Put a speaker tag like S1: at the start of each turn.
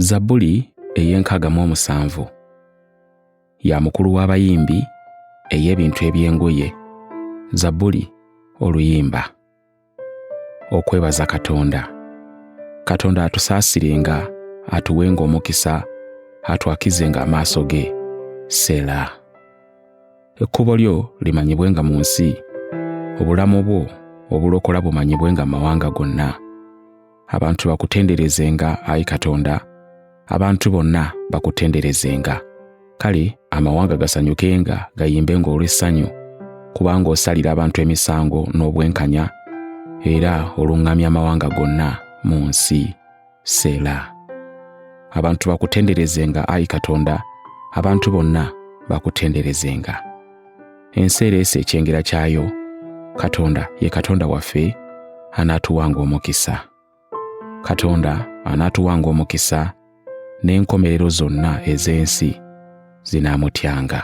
S1: Zabbuli ey'enkaaga mu omusanvu ya mukulu w'abayimbi ey'ebintu eby'engoye. Zabbuli oluyimba. Okwebaza Katonda. Katonda atusaasirenga, atuwenga omukisa, atwakizenga amaaso ge. Seera. Ekkubo lyo limanyibwenga mu nsi, obulamu bwo obulokola bumanyibwenga mu mawanga gonna. Abantu bakutenderezenga, Ayi Katonda, abantu bonna bakutenderezenga. Kale amawanga gasanyukenga, gayimbenga olw'essanyu, kubanga osalira abantu emisango n'obwenkanya, era oluŋŋamya amawanga gonna mu nsi. Seera. Abantu bakutenderezenga, Ayi Katonda, abantu bonna bakutenderezenga. Ensi ereese ekyengera kyayo. Katonda ye Katonda waffe, anaatuwanga omukisa. Katonda anaatuwanga omukisa, n'enkomerero zonna ez'ensi zinaamutyanga.